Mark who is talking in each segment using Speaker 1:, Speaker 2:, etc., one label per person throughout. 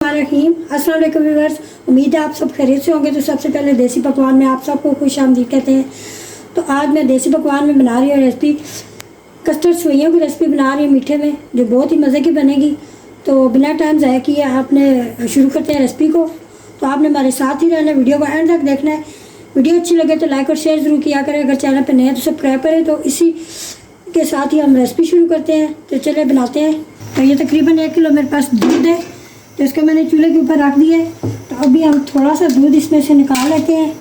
Speaker 1: रहीम अस्सलाम वालेकुम व्यूअर्स, उम्मीद है आप सब खैरियत से होंगे। तो सबसे पहले देसी पकवान में आप सबको खुश आमदीद कहते हैं। तो आज मैं देसी पकवान में बना रही हूँ रेसिपी कस्टर्ड सेवइयों की रेसिपी बना रही हूँ मीठे में, जो बहुत ही मज़े की बनेगी। तो बिना टाइम ज़ाया किए आपने शुरू करते हैं रेसिपी को। तो आपने हमारे साथ ही रहना है, वीडियो को एंड तक देखना है। वीडियो अच्छी लगे तो लाइक और शेयर ज़रूर किया करें। अगर चैनल पर नए हैं तो सब्सक्राइब करें। तो इसी के साथ ही हम रेसिपी शुरू करते हैं। तो चलिए बनाते हैं। तो ये तकरीबन 1 किलो मेरे पास दूध है, तो इसको मैंने चूल्हे के ऊपर रख दिया है। तो अभी हम थोड़ा सा दूध इसमें से निकाल लेते हैं।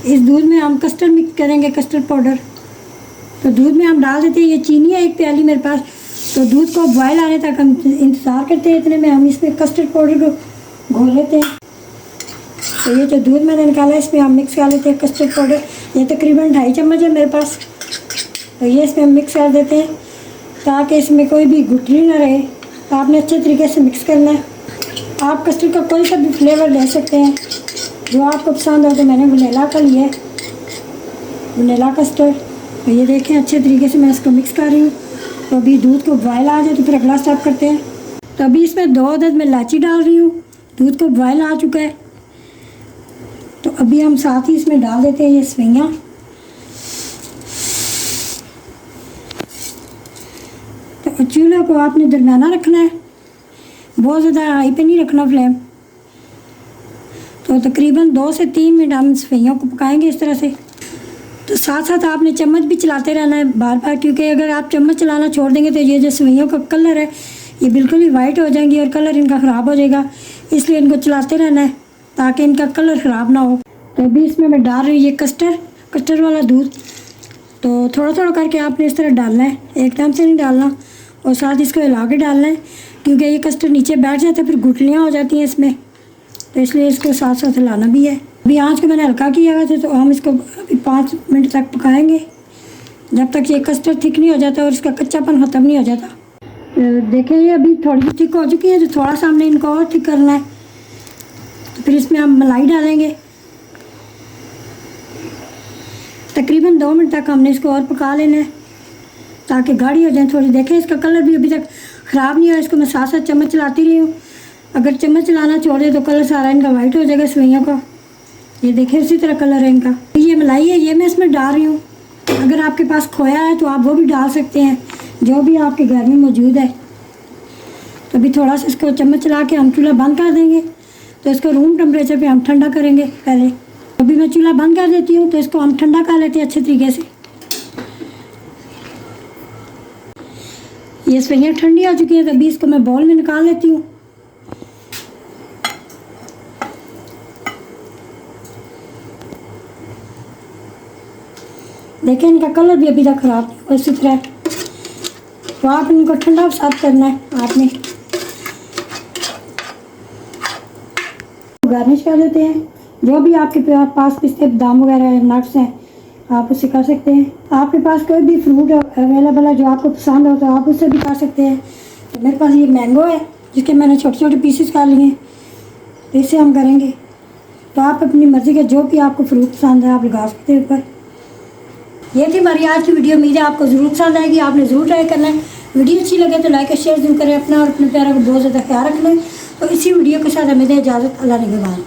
Speaker 1: इस दूध में हम कस्टर्ड मिक्स करेंगे, कस्टर्ड पाउडर। तो दूध में हम डाल देते हैं, ये चीनी है 1 प्याली मेरे पास। तो दूध को बॉयल आने तक हम इंतज़ार करते हैं। इतने में हम इसमें कस्टर्ड पाउडर को घोल लेते हैं। तो ये जो दूध मैंने निकाला है इसमें हम मिक्स कर लेते हैं कस्टर्ड पाउडर। ये तकरीबन 2.5 चम्मच है मेरे पास। तो ये इसमें हम मिक्स कर देते हैं ताकि इसमें कोई भी गुठली ना रहे। तो आपने अच्छे तरीके से मिक्स करना है। आप कस्टर्ड का कोई सा भी फ्लेवर ले सकते हैं जो आपको पसंद हो। तो मैंने वनीला का लिया है, वनीला कस्टर्ड। तो ये देखें अच्छे तरीके से मैं इसको मिक्स कर रही हूँ। तो अभी दूध को बॉयल आ जाए तो फिर अगला स्टेप करते हैं। तो अभी इसमें 2 अदद मैं इलायची डाल रही हूँ। दूध को बॉयल आ चुका है। तो अभी हम साथ ही इसमें डाल देते हैं ये सेवइयाँ। तो चूल्हे को आपने दरमियाना रखना है, बहुत ज़्यादा हाई पे नहीं रखना फ्लेम। तो तकरीबन 2 से 3 मिनट हम सेवइयों को पकाएंगे इस तरह से। तो साथ साथ आपने चम्मच भी चलाते रहना है बार बार, क्योंकि अगर आप चम्मच चलाना छोड़ देंगे तो ये जो सेवइयों का कलर है ये बिल्कुल ही वाइट हो जाएंगी और कलर इनका ख़राब हो जाएगा। इसलिए इनको चलाते रहना है ताकि इनका कलर ख़राब ना हो। तो अभी इसमें मैं डाल रही हूँ ये कस्टर्ड वाला दूध। तो थोड़ा थोड़ा करके आपने इस तरह डालना है, एकदम से नहीं डालना। और साथ इसको हिला के डालना है, क्योंकि ये कस्टर्ड नीचे बैठ जाता है फिर गुठलियाँ हो जाती हैं इसमें। तो इसलिए इसको साथ साथ हिलाना भी है। अभी आँच को मैंने हल्का किया हुआ था। तो हम इसको अभी 5 मिनट तक पकाएंगे, जब तक ये कस्टर्ड थिक नहीं हो जाता और इसका कच्चापन ख़त्म नहीं हो जाता। देखें ये अभी थोड़ी थिक हो चुकी है। तो थोड़ा सा हमने इनको और थिक करना है। तो फिर इसमें हम मलाई डालेंगे। तकरीबन 2 मिनट तक हमने इसको और पका लेना है ताकि गाढ़ी हो जाए थोड़ी। देखें इसका कलर भी अभी तक ख़राब नहीं हुआ। इसको मैं साथ साथ चम्मच चलाती रही हूँ। अगर चम्मच चलाना छोड़ दे तो कलर सारा इनका वाइट हो जाएगा सेवइयों का। ये देखें उसी तरह कलर है इनका। ये मलाई है, ये मैं इसमें डाल रही हूँ। अगर आपके पास खोया है तो आप वो भी डाल सकते हैं, जो भी आपके घर में मौजूद है। तो अभी थोड़ा सा इसको चम्मच चला के हम चूल्हा बंद कर देंगे। तो इसको रूम टेम्परेचर पर हम ठंडा करेंगे पहले। अभी मैं चूल्हा बंद कर देती हूँ। तो इसको हम ठंडा कर लेते हैं अच्छे तरीके से। ये सेवइयाँ ठंडी हो चुकी है। तो अभी इसको मैं बाउल में निकाल लेती हूँ। देखें इनका कलर भी अभी तक ख़राब नहीं हुआ इसी तरह। तो आप इनको ठंडा साफ करना है आपने। गार्निश कर देते हैं। जो भी आपके पास पिस्ते बादाम वगैरह नट्स हैं आप उससे कर सकते हैं। आपके पास कोई भी फ्रूट अवेलेबल है जो आपको पसंद हो तो आप उससे भी कर सकते हैं। तो मेरे पास ये मैंगो है जिसके मैंने छोटे छोटे पीसेस कर लिए हैं। तो इससे हम करेंगे। तो आप अपनी मर्ज़ी के जो भी आपको फ्रूट पसंद है आप लगा सकते हैं ऊपर। ये थी हमारी आज की वीडियो। उम्मीद है आपको ज़रूर पसंद आएगी। आपने ज़रूर ट्राई करना है। वीडियो अच्छी लगे तो लाइक और शेयर ज़रूर करें। अपना और अपने प्यारों को बहुत ज़्यादा ख्याल रखना है। तो इसी वीडियो के साथ हमें दे इजाज़त। अल्लाह निगहबान।